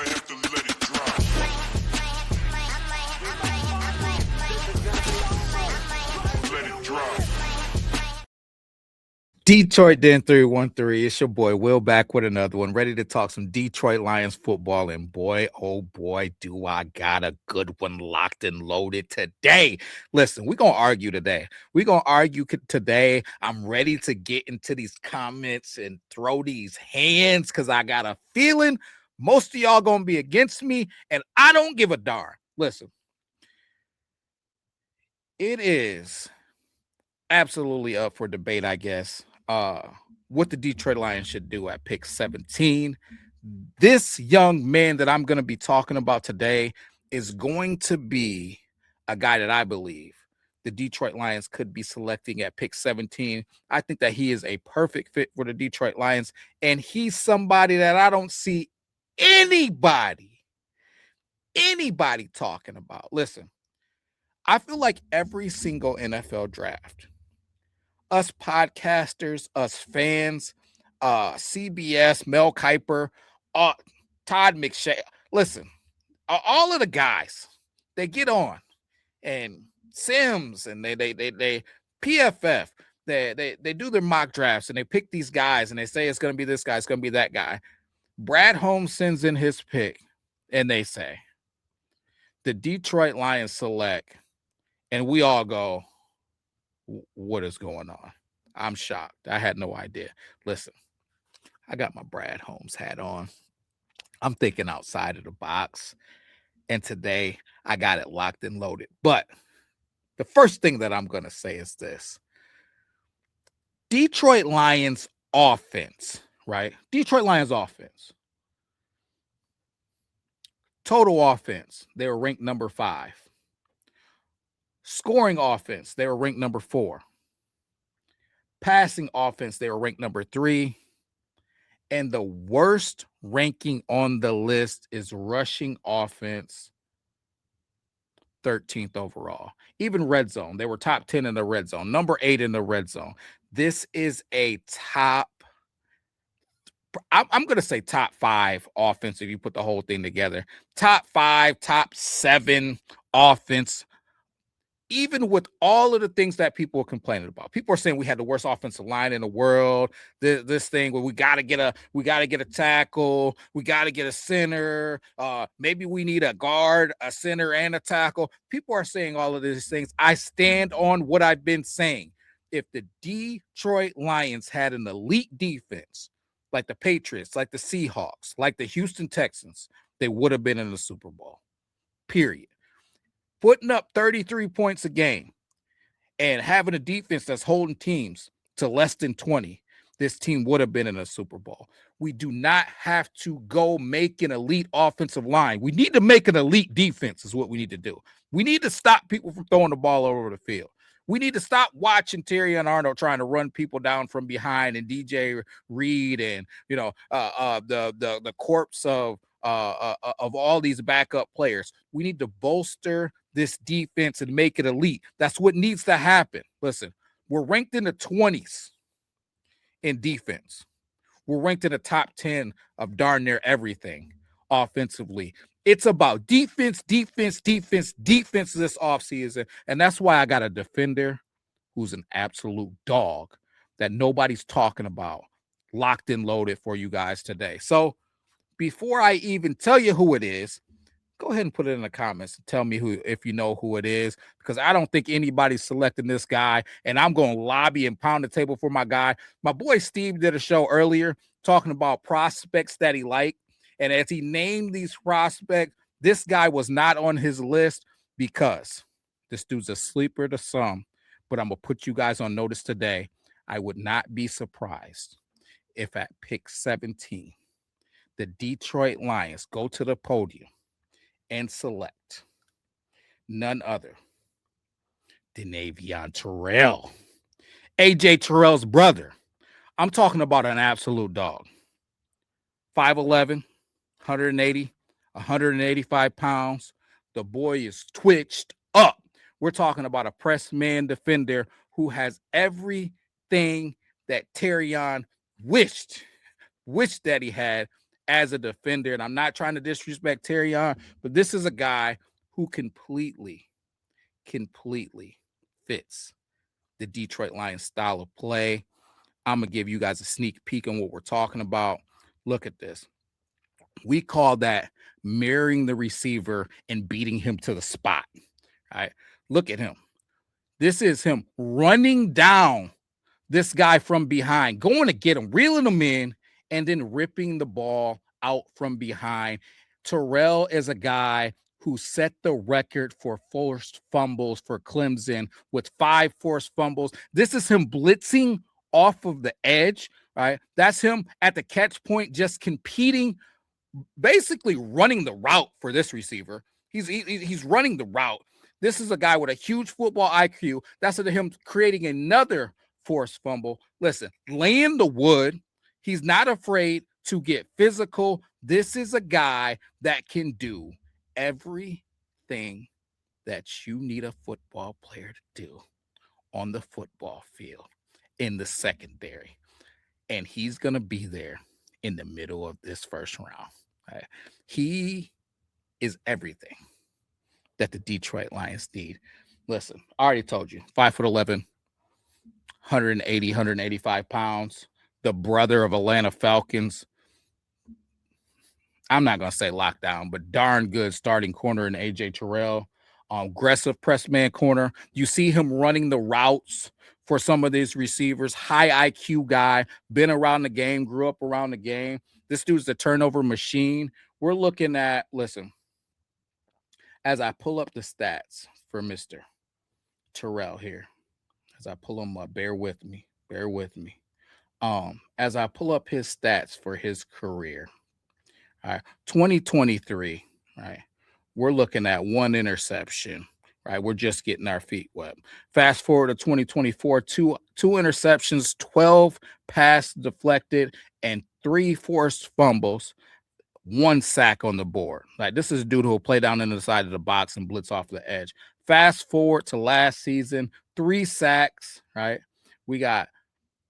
might have to let it drop. Let it drop. Detroit Den 313. It's your boy Will back with another one, ready to talk some Detroit Lions football. And boy, oh boy, do I got a good one locked and loaded today. Listen, we're going to argue today. We're going to argue today. I'm ready to get into these comments and throw these hands because I got a feeling most of y'all going to be against me, and I don't give a darn. Listen, it is absolutely up for debate, I guess. What the Detroit Lions should do at pick 17. This young man that I'm going to be talking about today is going to be a guy that I believe the Detroit Lions could be selecting at pick 17. I think that he is a perfect fit for the Detroit Lions, and he's somebody that I don't see anybody talking about. Listen, I feel like every single NFL draft, us podcasters, us fans, CBS, Mel Kiper, Todd McShay. Listen, all of the guys, they get on, and Sims and they PFF, they do their mock drafts and they pick these guys and they say it's going to be this guy, it's going to be that guy. Brad Holmes sends in his pick and they say the Detroit Lions select, and we all go, what is going on? I'm shocked. I had no idea. Listen, I got my Brad Holmes hat on. I'm thinking outside of the box. And today I got it locked and loaded. But the first thing that I'm going to say is this. Detroit Lions offense, right? Detroit Lions offense. Total offense, they were ranked number 5. Scoring offense, they were ranked number 4. Passing offense, they were ranked number 3. And the worst ranking on the list is rushing offense, 13th overall. Even red zone, they were top 10 in the red zone, number 8 in the red zone. This is a top, I'm going to say top 5 offense if you put the whole thing together. Top 5, top 7 offense. Even with all of the things that people are complaining about, people are saying we had the worst offensive line in the world. This thing where we got to get a tackle, we got to get a center. Maybe we need a guard, a center, and a tackle. People are saying all of these things. I stand on what I've been saying. If the Detroit Lions had an elite defense, like the Patriots, like the Seahawks, like the Houston Texans, they would have been in the Super Bowl. Period. Putting up 33 points a game and having a defense that's holding teams to less than 20, this team would have been in a Super Bowl. We do not have to go make an elite offensive line. We need to make an elite defense is what we need to do. We need to stop people from throwing the ball all over the field. We need to stop watching Terry and Arnold trying to run people down from behind and DJ Reed and, the corpse of all these backup players. We need to bolster this defense and make it elite. That's what needs to happen. Listen, we're ranked in the 20s in defense. We're ranked in the top 10 of darn near everything offensively. It's about defense this offseason. And that's why I got a defender who's an absolute dog that nobody's talking about, locked and loaded for you guys today. So before I even tell you who it is, go ahead and put it in the comments and tell me if you know who it is, because I don't think anybody's selecting this guy, and I'm going to lobby and pound the table for my guy. My boy Steve did a show earlier talking about prospects that he liked, and as he named these prospects, this guy was not on his list because this dude's a sleeper to some, but I'm going to put you guys on notice today. I would not be surprised if at pick 17, the Detroit Lions go to the podium and select none other than Avon Terrell, AJ Terrell's brother. I'm talking about an absolute dog. 5'11", 180, 185 pounds. The boy is twitched up. We're talking about a press man defender who has everything that Terrion wished that he had as a defender. And I'm not trying to disrespect Terrell, but this is a guy who completely fits the Detroit Lions style of play. I'm going to give you guys a sneak peek on what we're talking about. Look at this. We call that mirroring the receiver and beating him to the spot. All right. Look at him. This is him running down this guy from behind, going to get him, reeling him in, and then ripping the ball out from behind. Terrell is a guy who set the record for forced fumbles for Clemson with 5 forced fumbles. This is him blitzing off of the edge, right? That's him at the catch point, just competing, basically running the route for this receiver. He's running the route. This is a guy with a huge football IQ. That's him creating another forced fumble. Listen, laying the wood. He's not afraid to get physical. This is a guy that can do everything that you need a football player to do on the football field in the secondary. And he's going to be there in the middle of this first round. Right? He is everything that the Detroit Lions need. Listen, I already told you, 5'11", 180, 185 pounds, the brother of Atlanta Falcons. I'm not going to say lockdown, but darn good starting corner in AJ Terrell. Aggressive press man corner. You see him running the routes for some of these receivers. High IQ guy, been around the game, grew up around the game. This dude's the turnover machine. We're looking at, listen, as I pull up the stats for Mr. Terrell here, as I pull them up, bear with me. As I pull up his stats for his career, all right, 2023, right, we're looking at 1 interception, right? We're just getting our feet wet. Fast forward to 2024, two interceptions, 12 pass deflected, and 3 forced fumbles, 1 sack on the board. Like, this is a dude who will play down in the side of the box and blitz off the edge. Fast forward to last season, 3 sacks, right? We got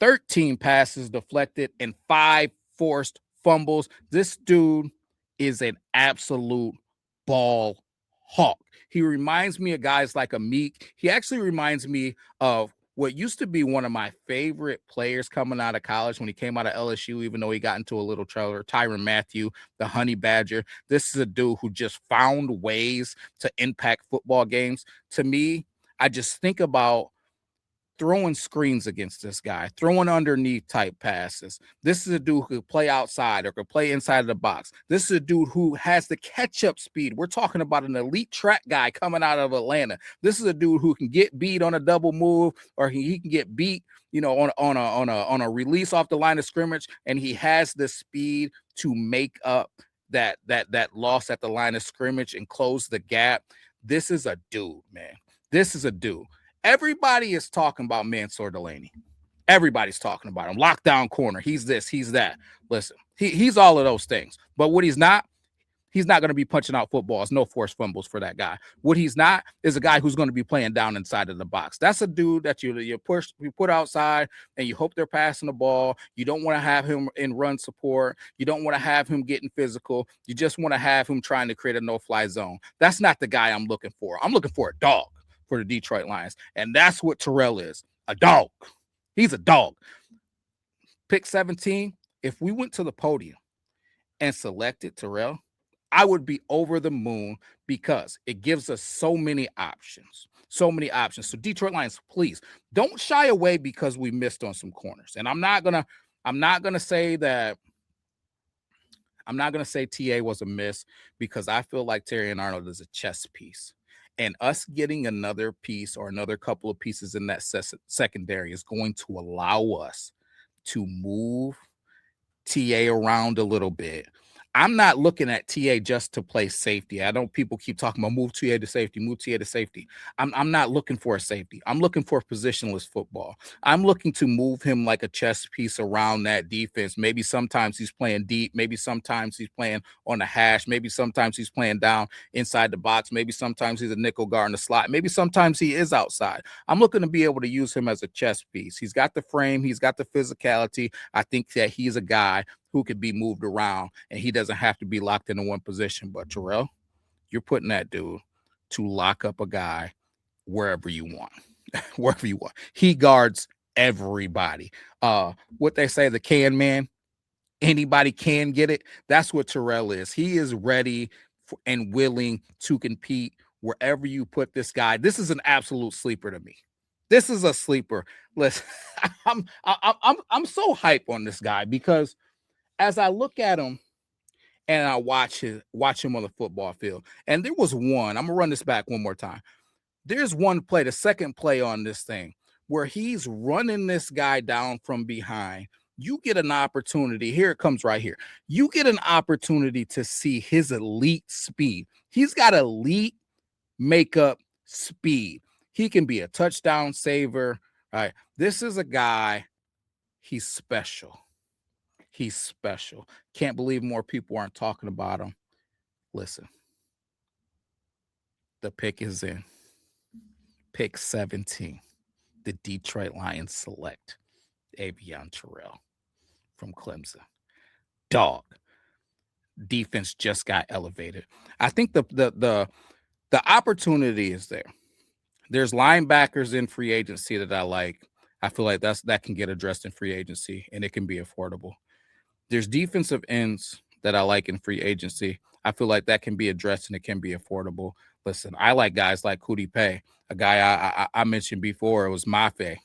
13 passes deflected and 5 forced fumbles. This dude is an absolute ball hawk. He reminds me of guys like a Meek. He actually reminds me of what used to be one of my favorite players coming out of college when he came out of LSU, even though he got into a little trouble, Tyrann Mathieu, the Honey Badger. This is a dude who just found ways to impact football games. To me, I just think about throwing screens against this guy, throwing underneath type passes. This is a dude who could play outside or could play inside of the box. This is a dude who has the catch-up speed. We're talking about an elite track guy coming out of Atlanta. This is a dude who can get beat on a double move, or he can get beat, on a release off the line of scrimmage, and he has the speed to make up that loss at the line of scrimmage and close the gap. This is a dude, man. This is a dude. Everybody is talking about Mansour Delaney. Everybody's talking about him. Lockdown corner. He's this, he's that. Listen, he's all of those things. But what he's not going to be punching out footballs. No forced fumbles for that guy. What he's not is a guy who's going to be playing down inside of the box. That's a dude that you put outside and you hope they're passing the ball. You don't want to have him in run support. You don't want to have him getting physical. You just want to have him trying to create a no-fly zone. That's not the guy I'm looking for. I'm looking for a dog for the Detroit Lions. And that's what Terrell is, a dog. He's a dog. Pick 17, if we went to the podium and selected Terrell, I would be over the moon because it gives us so many options. So Detroit Lions, please don't shy away because we missed on some corners. And I'm not gonna say TA was a miss because I feel like Terrion Arnold is a chess piece. And us getting another piece or another couple of pieces in that secondary is going to allow us to move TA around a little bit. I'm not looking at TA just to play safety. I know people keep talking about move TA to safety. I'm not looking for a safety. I'm looking for positionless football. I'm looking to move him like a chess piece around that defense. Maybe sometimes he's playing deep. Maybe sometimes he's playing on the hash. Maybe sometimes he's playing down inside the box. Maybe sometimes he's a nickel guard in the slot. Maybe sometimes he is outside. I'm looking to be able to use him as a chess piece. He's got the frame. He's got the physicality. I think that he's a guy who could be moved around, and he doesn't have to be locked into one position. But Terrell, you're putting that dude to lock up a guy wherever you want, wherever you want. He guards everybody. What they say, the can man, anybody can get it. That's what Terrell is. He is ready and willing to compete wherever you put this guy. This is an absolute sleeper to me. This is a sleeper. Listen, I'm so hype on this guy because as I look at him and I watch him on the football field, and there was one. I'm gonna run this back one more time. There's one play, the second play on this thing, where he's running this guy down from behind. You get an opportunity. Here it comes right here. You get an opportunity to see his elite speed. He's got elite makeup speed. He can be a touchdown saver. Right. This is a guy, he's special. He's special. Can't believe more people aren't talking about him. Listen, the pick is in. Pick 17. The Detroit Lions select Avon Terrell from Clemson. Dog. Defense just got elevated. I think the opportunity is there. There's linebackers in free agency that I like. I feel like that can get addressed in free agency, and it can be affordable. There's defensive ends that I like in free agency. I feel like that can be addressed and it can be affordable. Listen, I like guys like Kuti Pay, a guy I mentioned before. It was Mafe.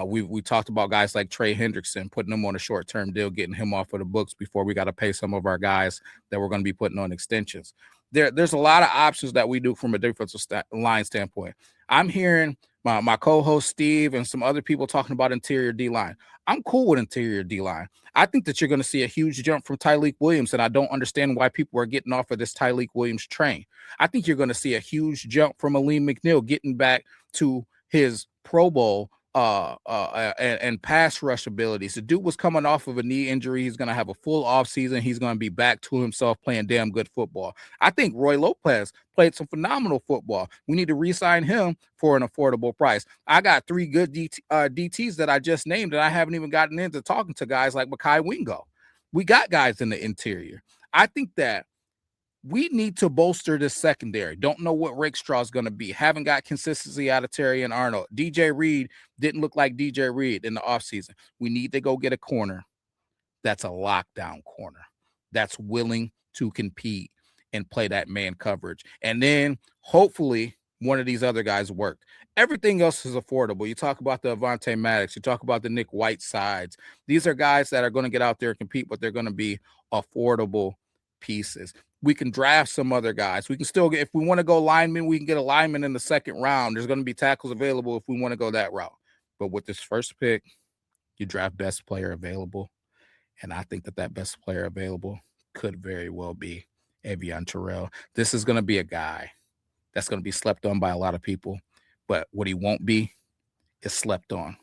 We talked about guys like Trey Hendrickson, putting him on a short-term deal, getting him off of the books before we got to pay some of our guys that we're going to be putting on extensions. There's a lot of options that we do from a defensive line standpoint. I'm hearing my co-host Steve and some other people talking about interior D-line. I'm cool with interior D-line. I think that you're going to see a huge jump from Tyleik Williams, and I don't understand why people are getting off of this Tyleik Williams train. I think you're going to see a huge jump from Aleem McNeil getting back to his Pro Bowl and pass rush abilities. The dude was coming off of a knee injury. He's going to have a full offseason. He's going to be back to himself playing damn good football. I think Roy Lopez played some phenomenal football. We need to re-sign him for an affordable price. I got 3 good DTs that I just named, and I haven't even gotten into talking to guys like Makai Wingo. We got guys in the interior. I think that we need to bolster this secondary. Don't know what Rakestraw is going to be. Haven't got consistency out of Terry and Arnold. DJ Reed didn't look like DJ Reed in the offseason. We need to go get a corner that's a lockdown corner that's willing to compete and play that man coverage. And then hopefully one of these other guys worked. Everything else is affordable. You talk about the Avonte Maddox. You talk about the Nick Whitesides. These are guys that are going to get out there and compete, but they're going to be affordable pieces. We can draft some other guys. We can still get, if we want to go lineman, we can get a lineman in the second round. There's going to be tackles available if we want to go that route. But with this first pick, you draft best player available. And I think that best player available could very well be Avon Terrell. This is going to be a guy that's going to be slept on by a lot of people. But what he won't be is slept on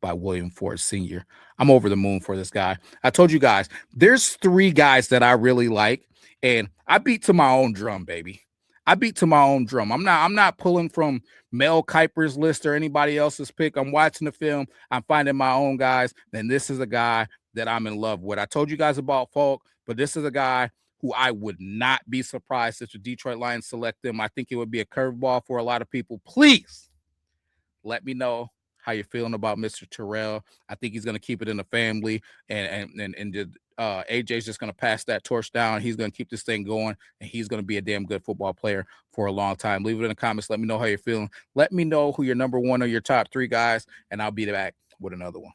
by William Ford Sr. I'm over the moon for this guy. I told you guys, there's 3 guys that I really like, and I beat to my own drum, baby. I beat to my own drum. I'm not pulling from Mel Kiper's list or anybody else's pick. I'm watching the film. I'm finding my own guys. And this is a guy that I'm in love with. I told you guys about Falk, but this is a guy who I would not be surprised if the Detroit Lions select them. I think it would be a curveball for a lot of people. Please let me know how you're feeling about Mr. Terrell. I think he's going to keep it in the family, and AJ's just going to pass that torch down. He's going to keep this thing going, and he's going to be a damn good football player for a long time. Leave it in the comments. Let me know how you're feeling. Let me know who your number 1 or your top 3 guys, and I'll be back with another one.